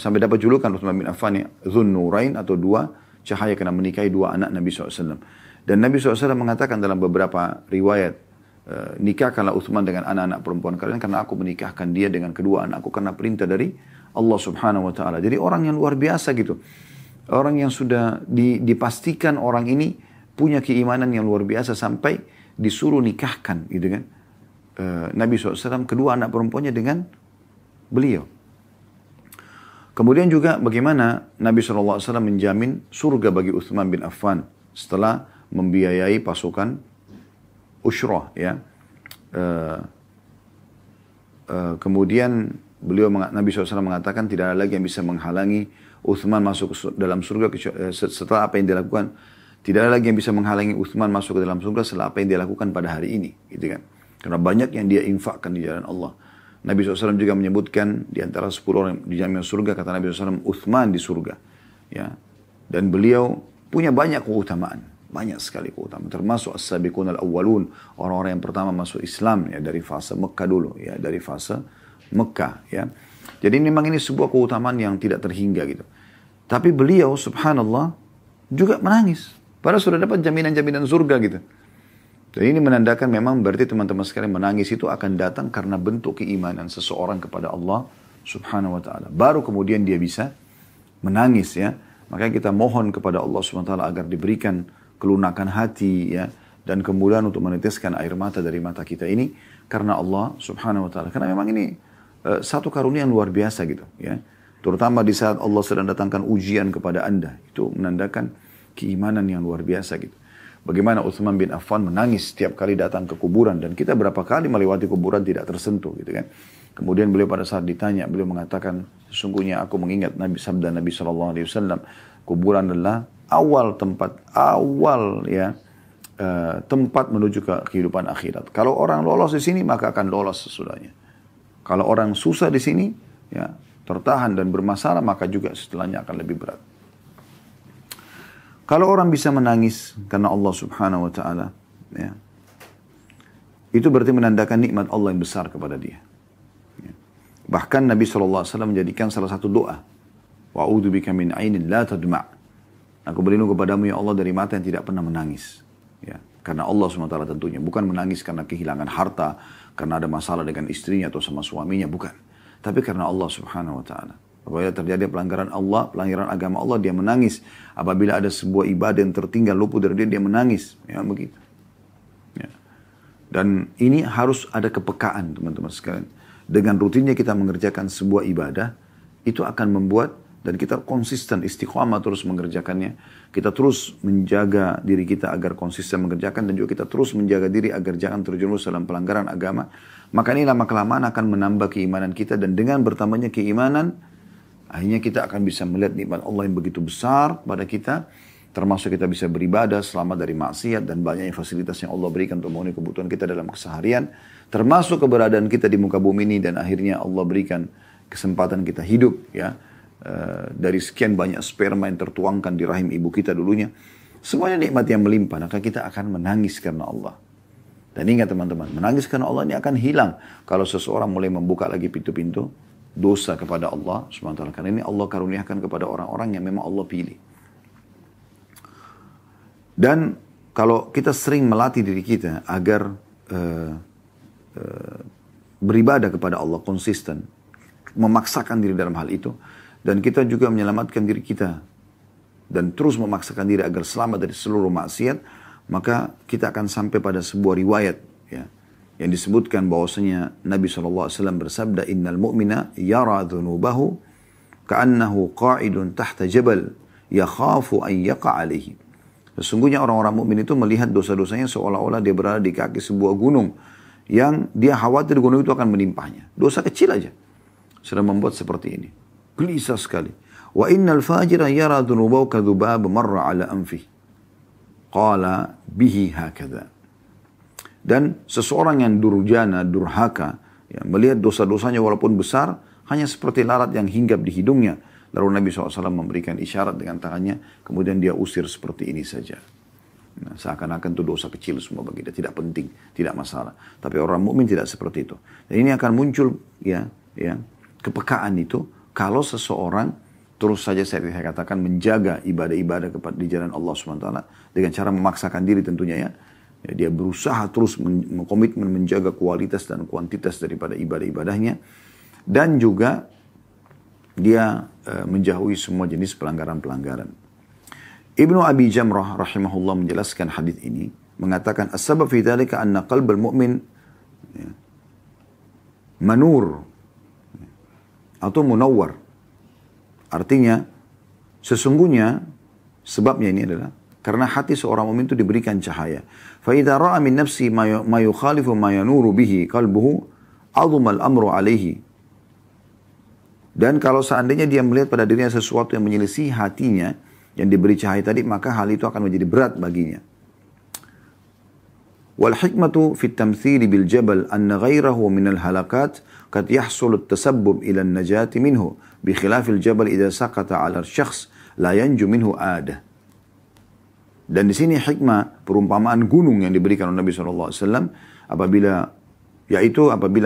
sampai dapat julukan Utsman bin Affan, ya, Dzun Nurain, atau dua cahaya, karena menikahi dua anak Nabi SAW. Dan Nabi SAW mengatakan dalam beberapa riwayat, nikahkanlah Utsman dengan anak-anak perempuan kalian, karena aku menikahkan dia dengan kedua anakku karena perintah dari Allah Subhanahu wa taala. Jadi orang yang luar biasa gitu. Orang yang sudah dipastikan orang ini punya keimanan yang luar biasa sampai disuruh nikahkan gitu kan. Nabi SAW kedua anak perempuannya dengan beliau. Kemudian juga bagaimana Nabi SAW menjamin surga bagi Utsman bin Affan setelah membiayai pasukan Ushrah, ya. Kemudian Nabi SAW mengatakan tidak ada lagi yang bisa menghalangi Utsman masuk dalam surga setelah apa yang dilakukan. Tidak ada lagi yang bisa menghalangi Utsman masuk ke dalam surga setelah apa yang dia lakukan pada hari ini, gitu kan. Karena banyak yang dia infakkan di jalan Allah. Nabi SAW juga menyebutkan di antara 10 orang dijamin surga, kata Nabi SAW, Utsman di surga, ya. Dan beliau punya banyak keutamaan, banyak sekali keutamaan, termasuk as-sabiqun al-awwalun, orang-orang yang pertama masuk Islam, ya, dari fase Mekah dulu, ya, dari fase Mekah, ya. Jadi memang ini sebuah keutamaan yang tidak terhingga gitu. Tapi beliau subhanallah juga menangis, padahal sudah dapat jaminan-jaminan surga gitu. Dan ini menandakan memang berarti teman-teman sekalian, menangis itu akan datang karena bentuk keimanan seseorang kepada Allah Subhanahu wa taala. Baru kemudian dia bisa menangis, ya. Makanya kita mohon kepada Allah Subhanahu wa taala agar diberikan kelunakan hati, ya, dan kemudian untuk meneteskan air mata dari mata kita ini karena Allah Subhanahu wa taala. Karena memang ini satu karunia yang luar biasa gitu, ya. Terutama di saat Allah sedang datangkan ujian kepada Anda, itu menandakan keimanan yang luar biasa gitu. Bagaimana Utsman bin Affan menangis setiap kali datang ke kuburan, dan kita berapa kali melewati kuburan tidak tersentuh gitu kan. Kemudian beliau pada saat ditanya, beliau mengatakan, sesungguhnya aku mengingat sabda Nabi SAW, kuburan adalah tempat awal tempat menuju ke kehidupan akhirat. Kalau orang lolos di sini, maka akan lolos sesudahnya. Kalau orang susah di sini, ya, tertahan dan bermasalah, maka juga setelahnya akan lebih berat. Kalau orang bisa menangis karena Allah Subhanahu wa taala, ya, itu berarti menandakan nikmat Allah yang besar kepada dia. Ya. Bahkan Nabi SAW menjadikan salah satu doa, wa'udzubika min ainin la tadma'. Aku berlindung kepadamu ya Allah dari mata yang tidak pernah menangis. Ya. Karena Allah SWT tentunya. Bukan menangis karena kehilangan harta, karena ada masalah dengan istrinya atau sama suaminya, bukan. Tapi karena Allah Subhanahu wa taala. Apabila terjadi pelanggaran Allah, pelanggaran agama Allah, dia menangis. Apabila ada sebuah ibadah yang tertinggal luput dari dia menangis. Ya, begitu. Ya. Dan ini harus ada kepekaan, teman-teman sekalian. Dengan rutinnya kita mengerjakan sebuah ibadah, itu akan membuat, dan kita konsisten, istiqamah terus mengerjakannya. Kita terus menjaga diri kita agar konsisten mengerjakan, dan juga kita terus menjaga diri agar jangan terjerumus dalam pelanggaran agama. Maka ini lama-kelamaan akan menambah keimanan kita, dan dengan bertambahnya keimanan, akhirnya kita akan bisa melihat nikmat Allah yang begitu besar pada kita, termasuk kita bisa beribadah selamat dari maksiat dan banyaknya fasilitas yang Allah berikan untuk memenuhi kebutuhan kita dalam keseharian, termasuk keberadaan kita di muka bumi ini, dan akhirnya Allah berikan kesempatan kita hidup, ya, dari sekian banyak sperma yang tertuangkan di rahim ibu kita dulunya. Semuanya nikmat yang melimpah, maka kita akan menangis karena Allah. Dan ingat teman-teman, menangis karena Allah ini akan hilang kalau seseorang mulai membuka lagi pintu-pintu dosa kepada Allah SWT. Karena ini Allah karuniakan kepada orang-orang yang memang Allah pilih. Dan kalau kita sering melatih diri kita agar beribadah kepada Allah konsisten, memaksakan diri dalam hal itu, dan kita juga menyelamatkan diri kita dan terus memaksakan diri agar selamat dari seluruh maksiat, maka kita akan sampai pada sebuah riwayat ya, yang disebutkan bahwasanya Nabi SAW bersabda, innal mu'mina yara dhunubahu ka'annahu qa'idun tahta jabal yakhafu an yaqa alaihi. Sesungguhnya orang-orang mukmin itu melihat dosa-dosanya seolah-olah dia berada di kaki sebuah gunung yang dia khawatir gunung itu akan menimpahnya. Dosa kecil aja sudah membuat seperti ini. Gelisah sekali. Wa innal fajira yara dhunubahu kadhubab marra ala anfi. Qala bihi hakadha. Dan seseorang yang durjana, durhaka, ya, melihat dosa-dosanya walaupun besar, hanya seperti lalat yang hinggap di hidungnya. Lalu Nabi SAW memberikan isyarat dengan tangannya, kemudian dia usir seperti ini saja. Nah, seakan-akan itu dosa kecil semua bagi dia, tidak penting, tidak masalah. Tapi orang mukmin tidak seperti itu. Dan ini akan muncul ya kepekaan itu kalau seseorang terus saja saya katakan menjaga ibadah-ibadah di jalan Allah SWT dengan cara memaksakan diri tentunya ya. Dia berusaha terus mengkomitmen menjaga kualitas dan kuantitas daripada ibadah-ibadahnya, dan juga dia menjauhi semua jenis pelanggaran-pelanggaran. Ibnu Abi Jamrah rahimahullah menjelaskan hadis ini, mengatakan as-sabab fi dzalika anna qalbal mu'min manur atau munawwar. Artinya sesungguhnya sebabnya ini adalah karena hati seorang mukmin itu diberikan cahaya. Fa idza ra'a min nafsi ma yukhalifu ma yanuru bihi qalbuhu 'azama al-amru 'alaihi. Dan kalau seandainya dia melihat pada dirinya sesuatu yang menyelisih hatinya yang diberi cahaya tadi, maka hal itu akan menjadi berat baginya. Wal hikmatu fi at-tamthil bil jabal anna ghayrahu min al-halakat qad yahsul at-tasabbub ila an-najati minhu bi khilaf al-jabal idza saqata 'ala asy-syakhs la yanju minhu adah. Dan di sini hikmah perumpamaan gunung yang diberikan oleh Nabi SAW apabila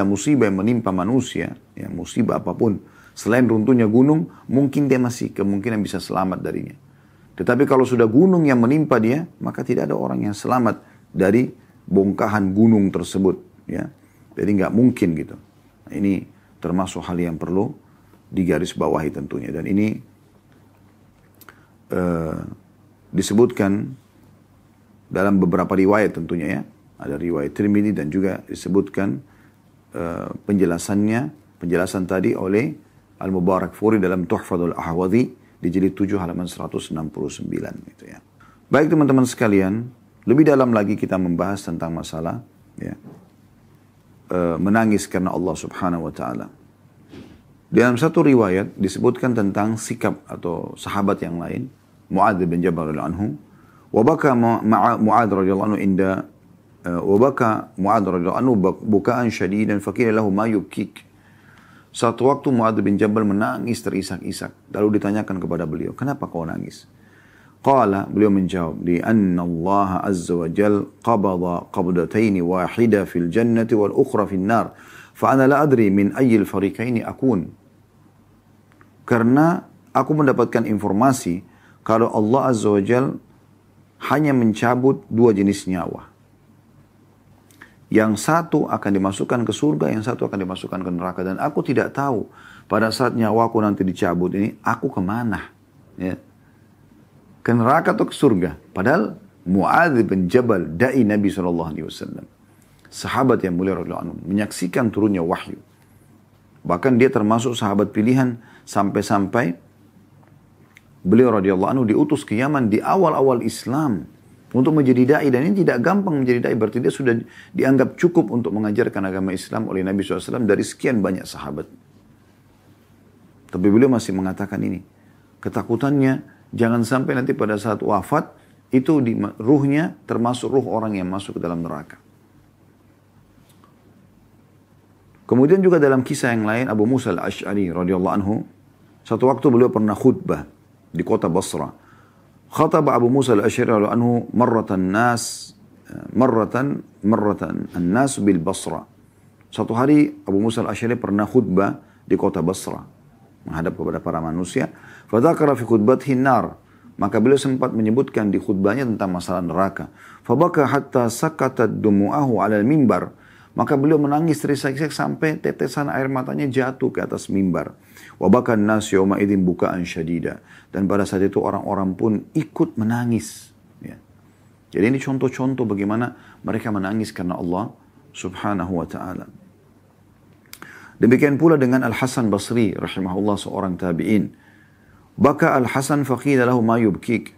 musibah yang menimpa manusia, ya, musibah apapun selain runtuhnya gunung, mungkin dia masih kemungkinan bisa selamat darinya. Tetapi kalau sudah gunung yang menimpa dia, maka tidak ada orang yang selamat dari bongkahan gunung tersebut. Ya. Jadi nggak mungkin gitu. Nah, ini termasuk hal yang perlu digarisbawahi tentunya. Dan ini disebutkan dalam beberapa riwayat tentunya ya. Ada riwayat Tirmidzi dan juga disebutkan penjelasan tadi oleh Al-Mubarakfuri dalam Tuhfatul Ahwadhi di jilid 7 halaman 169 gitu ya. Baik teman-teman sekalian, lebih dalam lagi kita membahas tentang masalah ya, menangis karena Allah Subhanahu wa taala. Dalam satu riwayat disebutkan tentang sikap atau sahabat yang lain, Mu'adz bin Jabal radhiyallahu anhu, wa baka Mu'adz radhiyallahu anhu inda wa baka Mu'adz radhiyallahu anhu bukaan syadidan faqila lahu ma yubkik. Satu waktu Mu'adz bin Jabal menangis terisak-isak. Lalu ditanyakan kepada beliau, kenapa kau nangis? Qala, beliau menjawab, di anna Allah azza wa jal qabada qabdataini wahida fil jannati wal ukhra fil nar. Fa ana la adri min ayyil fariqaini akun. Karena aku mendapatkan informasi kalau Allah azza wa jal hanya mencabut dua jenis nyawa. Yang satu akan dimasukkan ke surga, yang satu akan dimasukkan ke neraka. Dan aku tidak tahu pada saat nyawaku nanti dicabut ini, aku kemana? Ya. Ke neraka atau ke surga? Padahal Mu'adz bin Jabal, da'i Nabi SAW. Sahabat yang mulia radhiyallahu anhu, menyaksikan turunnya wahyu. Bahkan dia termasuk sahabat pilihan sampai-sampai beliau radhiyallahu anhu diutus ke Yaman di awal-awal Islam untuk menjadi da'i, dan ini tidak gampang menjadi da'i, berarti dia sudah dianggap cukup untuk mengajarkan agama Islam oleh Nabi SAW dari sekian banyak sahabat. Tapi beliau masih mengatakan ini, ketakutannya jangan sampai nanti pada saat wafat itu ruhnya termasuk ruh orang yang masuk ke dalam neraka. Kemudian juga dalam kisah yang lain, Abu Musa al-Ash'ari radhiyallahu anhu, satu waktu beliau pernah khutbah di kota Basra. Khataba Abu Musa al-Ash'ari radhiyallahu anhu marratan an-nas bil Basra. Satu hari Abu Musa al-Ash'ari pernah khutbah di kota Basra menghadap kepada para manusia. Fa dzakara fi khutbatihi an-nar. Maka beliau sempat menyebutkan di khutbahnya tentang masalah neraka. Fa baka hatta sakatat dumu'ahu 'ala al-mimbar. Maka beliau menangis terisak-isak sampai tetesan air matanya jatuh ke atas mimbar. Wa bakan nas yawma idzin bukaan syadida. Dan pada saat itu orang-orang pun ikut menangis. Ya. Jadi ini contoh-contoh bagaimana mereka menangis karena Allah subhanahu wa ta'ala. Demikian pula dengan Al-Hasan Basri rahimahullah, seorang tabi'in. Baka Al-Hasan faqila lahu ma yubkik.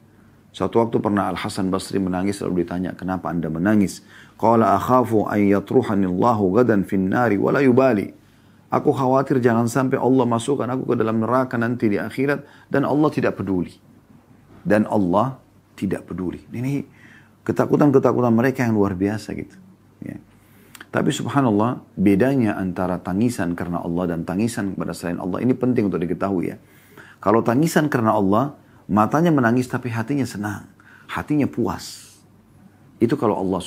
Satu waktu pernah Al-Hasan Basri menangis, lalu ditanya, kenapa anda menangis? Qala akhafu an yatruhanillahu gadan fin nari wala yubali. Aku khawatir jangan sampai Allah masukkan aku ke dalam neraka nanti di akhirat dan Allah tidak peduli. Dan Allah tidak peduli. Ini ketakutan-ketakutan mereka yang luar biasa gitu. Ya. Tapi subhanallah, bedanya antara tangisan karena Allah dan tangisan kepada selain Allah ini penting untuk diketahui ya. Kalau tangisan karena Allah, matanya menangis tapi hatinya senang, hatinya puas. Itu kalau Allah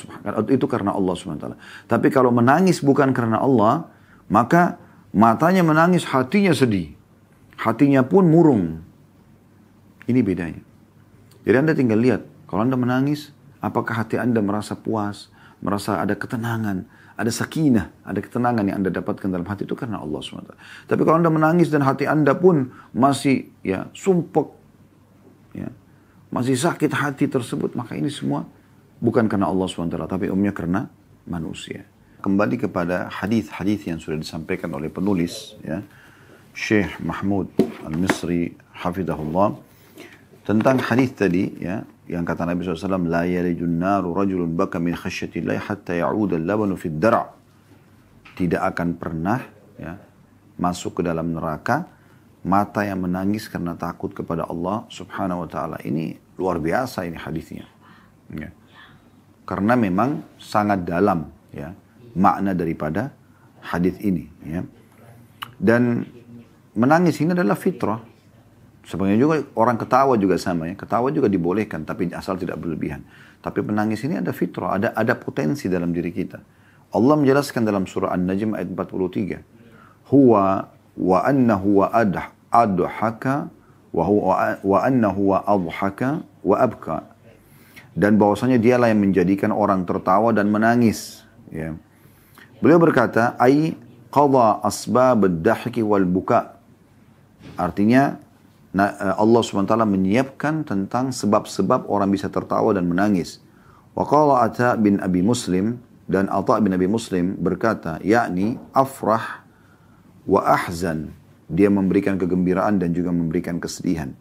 itu karena Allah SWT. Tapi kalau menangis bukan karena Allah, maka matanya menangis, hatinya sedih. Hatinya pun murung. Ini bedanya. Jadi anda tinggal lihat, kalau anda menangis, apakah hati anda merasa puas, merasa ada ketenangan, ada sakinah, ada ketenangan yang anda dapatkan dalam hati, itu karena Allah SWT. Tapi kalau anda menangis dan hati anda pun masih ya sumpek, ya, masih sakit hati tersebut, maka ini semua bukan karena Allah SWT, tapi umumnya karena manusia. Kembali kepada hadis-hadis yang sudah disampaikan oleh penulis, ya, Syekh Mahmud Al-Misri, hafidhahullah, tentang hadis tadi, ya, yang kata Nabi SAW, la yalijun naru rajulun baka min khasyatillahi hatta ya'uda al-labanu fid dar'. Tidak akan pernah ya, masuk ke dalam neraka mata yang menangis karena takut kepada Allah Subhanahu wa taala. Ini luar biasa ini hadisnya. Ya. Karena memang sangat dalam ya makna daripada hadis ini ya. Dan menangis ini adalah fitrah. Sebenarnya juga orang ketawa juga sama ya. Ketawa juga dibolehkan tapi asal tidak berlebihan. Tapi menangis ini ada fitrah, ada potensi dalam diri kita. Allah menjelaskan dalam surah An-Najm ayat 43. Huwa wa annahu wa adhaka wa annahu wa adhaka wa abka. Dan bahwasanya dialah yang menjadikan orang tertawa dan menangis. Ya. Beliau berkata, ai qadha asbab ad-dahki wal buka. Artinya Allah SWT menyiapkan tentang sebab-sebab orang bisa tertawa dan menangis. Wa qala Ata bin Abi Muslim, dan Ata bin Abi Muslim berkata, yakni afrah wa ahzan. Dia memberikan kegembiraan dan juga memberikan kesedihan.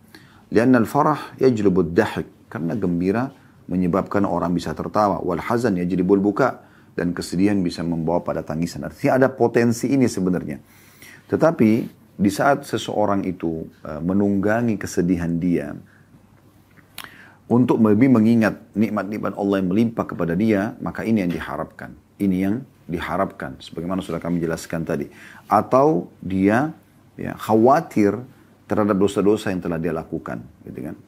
Lianna al-farah yajlubu ad-dahk. Karena gembira menyebabkan orang bisa tertawa. Wal hazan yajlibul buka, dan kesedihan bisa membawa pada tangisan. Artinya ada potensi ini sebenarnya. Tetapi di saat seseorang itu menunggangi kesedihan dia untuk lebih mengingat nikmat-nikmat Allah yang melimpah kepada dia, maka ini yang diharapkan. Ini yang diharapkan, sebagaimana sudah kami jelaskan tadi. Atau dia ya, khawatir terhadap dosa-dosa yang telah dia lakukan, gitu kan.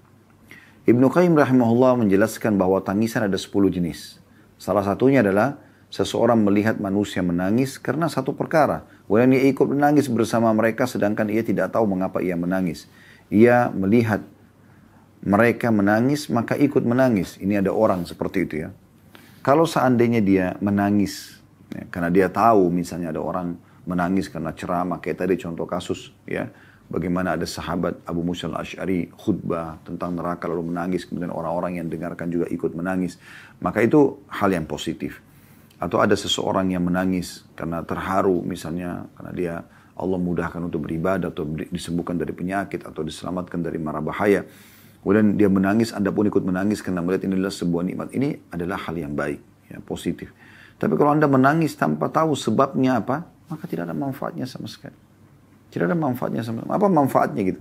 Ibnu Qayyim rahimahullah menjelaskan bahwa tangisan ada 10 jenis. Salah satunya adalah seseorang melihat manusia menangis karena satu perkara. Kemudian ia ikut menangis bersama mereka sedangkan ia tidak tahu mengapa ia menangis. Ia melihat mereka menangis maka ikut menangis. Ini ada orang seperti itu ya. Kalau seandainya dia menangis ya, karena dia tahu misalnya ada orang menangis karena ceramah, kayak tadi contoh kasus ya. Bagaimana ada sahabat Abu Musa al-Ash'ari khutbah tentang neraka lalu menangis. Kemudian orang-orang yang dengarkan juga ikut menangis. Maka itu hal yang positif. Atau ada seseorang yang menangis karena terharu misalnya. Karena dia Allah mudahkan untuk beribadah atau disembuhkan dari penyakit atau diselamatkan dari mara bahaya. Kemudian dia menangis, Anda pun ikut menangis karena melihat ini adalah sebuah nikmat. Ini adalah hal yang baik, ya, positif. Tapi kalau Anda menangis tanpa tahu sebabnya apa, maka tidak ada manfaatnya sama sekali. Tidak ada manfaatnya sama sekali. Apa manfaatnya gitu?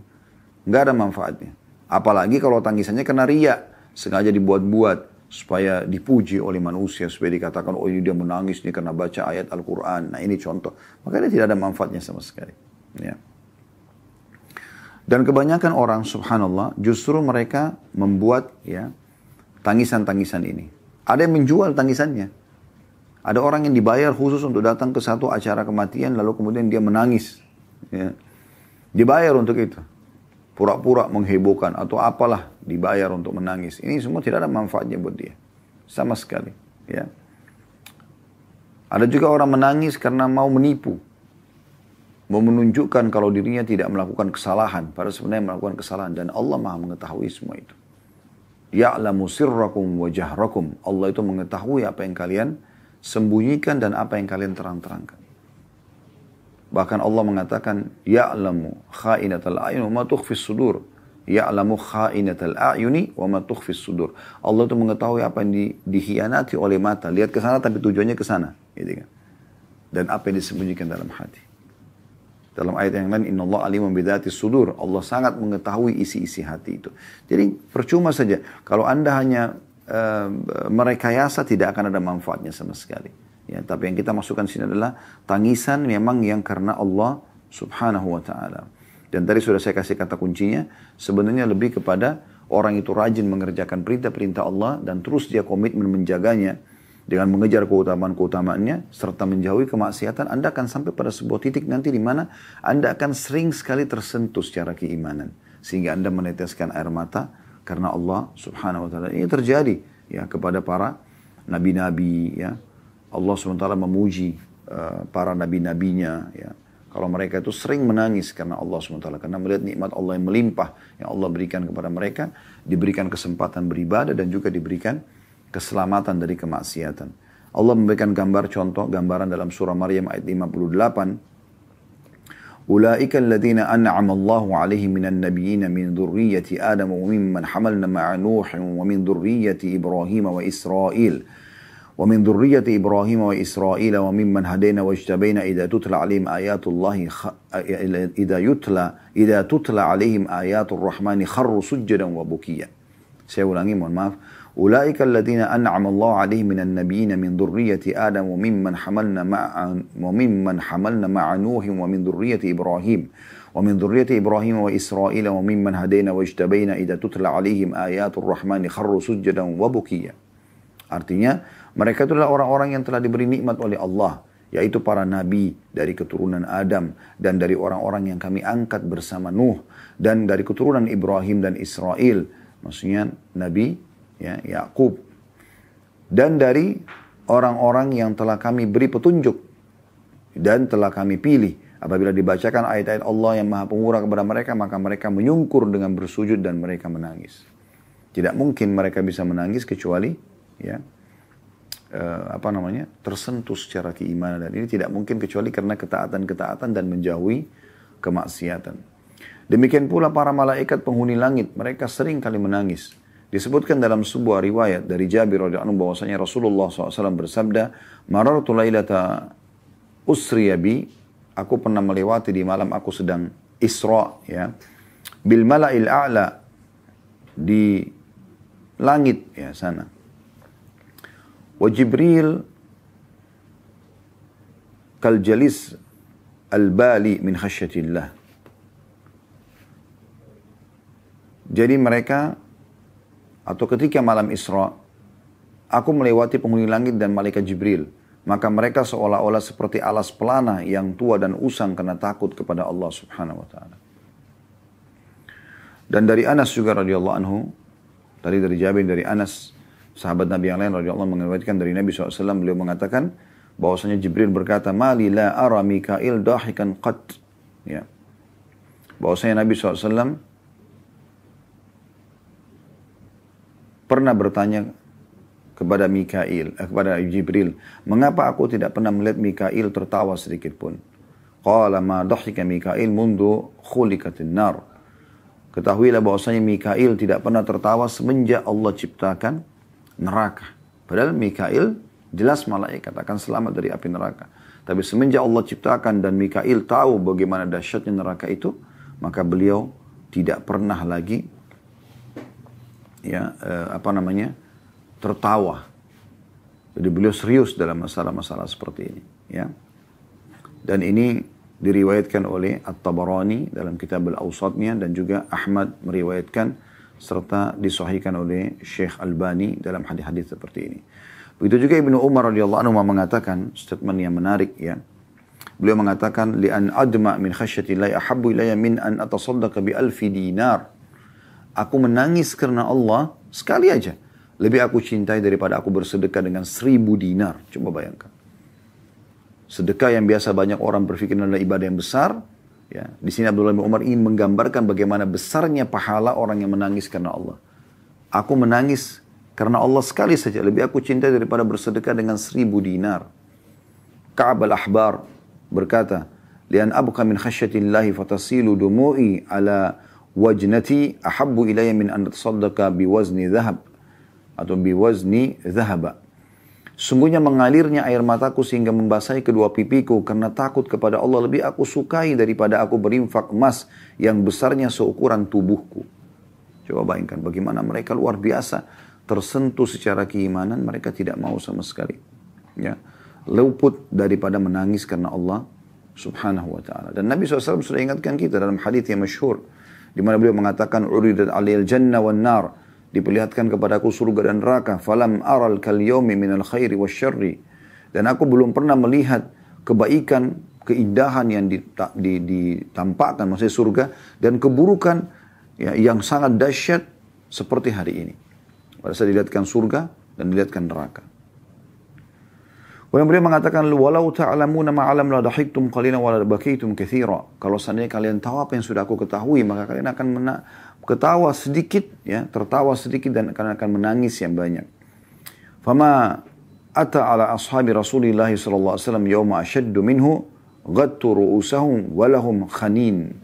Nggak ada manfaatnya. Apalagi kalau tangisannya kena riya, sengaja dibuat-buat supaya dipuji oleh manusia, supaya dikatakan, oh ini dia menangis nih karena baca ayat Al-Quran. Nah ini contoh. Maka dia tidak ada manfaatnya sama sekali. Ya. Dan kebanyakan orang, subhanallah, justru mereka membuat ya tangisan-tangisan ini. Ada yang menjual tangisannya. Ada orang yang dibayar khusus untuk datang ke satu acara kematian, lalu kemudian dia menangis. Ya. Dibayar untuk itu. Pura-pura menghebohkan atau apalah, dibayar untuk menangis. Ini semua tidak ada manfaatnya buat dia. Sama sekali. Ya. Ada juga orang menangis karena mau menipu. Mau menunjukkan kalau dirinya tidak melakukan kesalahan. Padahal sebenarnya melakukan kesalahan. Dan Allah maha mengetahui semua itu. Ya'lamu sirrakum wa jahrakum. Allah itu mengetahui apa yang kalian sembunyikan dan apa yang kalian terang-terangkan. Bahkan Allah mengatakan, Ya'lamu kha'inatal a'yun wa ma tukhfis sudur. Ya'lamu kha'inatal a'yuni wa ma tukhfis sudur. Allah itu mengetahui apa yang dikhianati oleh mata. Lihat ke sana tapi tujuannya ke sana. Gitu kan. Dan apa yang disembunyikan dalam hati. Dalam ayat yang lain, Inna Allah alimun bidhatis sudur. Allah sangat mengetahui isi-isi hati itu. Jadi percuma saja. Kalau Anda hanya merekayasa, tidak akan ada manfaatnya sama sekali. Ya, tapi yang kita masukkan sini adalah tangisan memang yang karena Allah subhanahu wa ta'ala. Dan tadi sudah saya kasih kata kuncinya. Sebenarnya lebih kepada orang itu rajin mengerjakan perintah-perintah Allah dan terus dia komitmen menjaganya. Dengan mengejar keutamaan-keutamaannya serta menjauhi kemaksiatan, Anda akan sampai pada sebuah titik nanti di mana Anda akan sering sekali tersentuh secara keimanan sehingga Anda meneteskan air mata karena Allah subhanahu wa ta'ala. Ini terjadi ya kepada para nabi-nabi ya. Allah subhanahu wa ta'ala memuji para nabi-nabinya ya. Kalau mereka itu sering menangis karena Allah subhanahu wa ta'ala, karena melihat nikmat Allah yang melimpah yang Allah berikan kepada mereka, diberikan kesempatan beribadah dan juga diberikan keselamatan dari kemaksiatan. Allah memberikan gambaran dalam surah Maryam ayat 58. Ulaika alladhina an'ama Allahu 'alaihim minan nabiyyin min dzurriyyati Adam wa mimman hamalna ma'a Nuh wa min dzurriyyati Ibrahim wa Israil. Wa min dzurriyyati Ibrahim wa Israil wa mimman hadaina wajtabaina idza tutla 'alaihim ayatullahi idza tutla 'alaihim ayatur rahmani kharru sujjadan wa bukiya. Saya ulangi, mohon maaf. Ulaika alladhina an'ama Allahu 'alaihim minan nabiyyin min dzurriyyati Adam wa mimman hamalna ma'a Nuh wa min dzurriyyati Ibrahim wa min dzurriyyati Ibrahim wa Israil wa mimman hadaina wajtabaina idza tutla 'alaihim ayatur rahmani kharru sujjadan wa bukiya. Artinya, mereka itulah orang-orang yang telah diberi nikmat oleh Allah, yaitu para nabi dari keturunan Adam dan dari orang-orang yang kami angkat bersama Nuh dan dari keturunan Ibrahim dan Israel, maksudnya Nabi ya, Yakub, dan dari orang-orang yang telah kami beri petunjuk dan telah kami pilih. Apabila dibacakan ayat-ayat Allah yang maha pemurah kepada mereka, maka mereka menyungkur dengan bersujud dan mereka menangis. Tidak mungkin mereka bisa menangis kecuali ya tersentuh secara keimanan, dan ini tidak mungkin kecuali karena ketaatan-ketaatan dan menjauhi kemaksiatan. Demikian pula para malaikat penghuni langit, mereka sering kali menangis. Disebutkan dalam sebuah riwayat dari Jabir radhiyallahu anhu bahwasanya Rasulullah SAW bersabda, "Marartu lailata usriya bi," aku pernah melewati di malam aku sedang Isra ya, bil mala'il a'la, di langit ya sana. Wa Jibril kal jalis al-bali min khasyatillah. Jadi mereka, atau ketika malam Isra, aku melewati penghuni langit dan malaikat Jibril. Maka mereka seolah-olah seperti alas pelana yang tua dan usang karena takut kepada Allah subhanahu wa ta'ala. Dan dari Anas juga radhiyallahu anhu, tadi dari Jabir, dari Anas, sahabat Nabi yang lain radhiyallahu anhu mengatakan dari Nabi SAW, beliau mengatakan bahwasanya Jibril berkata, "Mali la ara Mikail dahikan qat." Ya. Bahwasanya Nabi SAW pernah bertanya kepada kepada Jibril, "Mengapa aku tidak pernah melihat Mikail tertawa sedikit pun?" Qala ma dhahika Mikail mundu khuliqatin nar. Ketahuilah bahwasanya Mikail tidak pernah tertawa semenjak Allah ciptakan neraka. Padahal Mikail jelas malaikat akan selamat dari api neraka. Tapi semenjak Allah ciptakan dan Mikail tahu bagaimana dahsyatnya neraka itu, maka beliau tidak pernah lagi tertawa. Jadi beliau serius dalam masalah-masalah seperti ini ya. Dan ini diriwayatkan oleh At-Tabarani dalam kitab Al-Awsatnya, dan juga Ahmad meriwayatkan serta disahihkan oleh Syekh Albani dalam hadis-hadis seperti ini. Begitu juga Ibnu Umar radhiyallahu anhu mengatakan statement yang menarik ya. Beliau mengatakan, "Li an adma min khasyatillahi ahabbu ilayya min an atasaddaqa bi alfi dinar." Aku menangis karena Allah sekali aja lebih aku cintai daripada aku bersedekah dengan 1000 dinar. Coba bayangkan. Sedekah yang biasa banyak orang berpikir adalah ibadah yang besar. Ya, di sini Abdullah bin Umar ingin menggambarkan bagaimana besarnya pahala orang yang menangis karena Allah. Aku menangis karena Allah sekali saja. Lebih aku cintai daripada bersedekah dengan 1000 dinar. Ka'ab al-Ahbar berkata, "Lian abqa min khasyatillahi fatasilu dumu'i ala wajnati ahabbu ilayya min an tasaddaqa biwazni dhahab." Atau biwazni dhahaba. Sungguhnya mengalirnya air mataku sehingga membasahi kedua pipiku karena takut kepada Allah lebih aku sukai daripada aku berinfak emas yang besarnya seukuran tubuhku. Coba bayangkan bagaimana mereka luar biasa tersentuh secara keimanan, mereka tidak mau sama sekali. Ya, luput daripada menangis karena Allah Subhanahu wa ta'ala. Dan Nabi SAW sudah ingatkan kita dalam hadits yang masyhur di mana beliau mengatakan uridat aliyal jannah wan nar, diperlihatkan kepadaku surga dan neraka, falam aral kal yaumi minal khairi wasyarri, dan aku belum pernah melihat kebaikan, keindahan yang ditampakkan, maksudnya surga, dan keburukan ya, yang sangat dahsyat seperti hari ini. Pada saat dilihatkan surga dan dilihatkan neraka. Kemudian beliau mengatakan, walau ta'lamuna ma'alam la dahiktum qalilan wa la bakaitum katsira. Kalau seandainya kalian tahu apa yang sudah aku ketahui, maka kalian akan ketawa sedikit, ya, tertawa sedikit dan akan menangis yang banyak. Fama ata ala ashabi Rasulillah sallallahu alaihi wasallam yawma ashaddu minhu ghattu ru'usahum wa lahum khanin.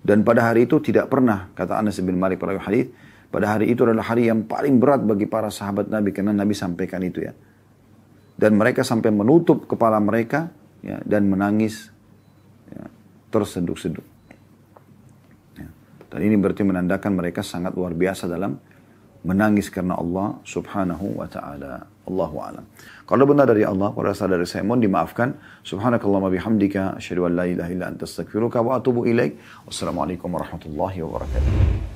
Dan pada hari itu tidak pernah, kata Anas bin Malik perawi hadis, pada hari itu adalah hari yang paling berat bagi para sahabat Nabi karena Nabi sampaikan itu, ya. Dan mereka sampai menutup kepala mereka, ya, dan menangis, ya, terseduh-seduh. Ya. Dan ini berarti menandakan mereka sangat luar biasa dalam menangis karena Allah Subhanahu wa ta'ala. Allahu a'lam. Kalau benar dari Allah, kalau salah dari saya, mohon dimaafkan. Subhanakallahumma bihamdika asyhadu an la ilaha illa anta astaghfiruka wa atubu ilaik. Wassalamualaikum warahmatullahi wabarakatuh.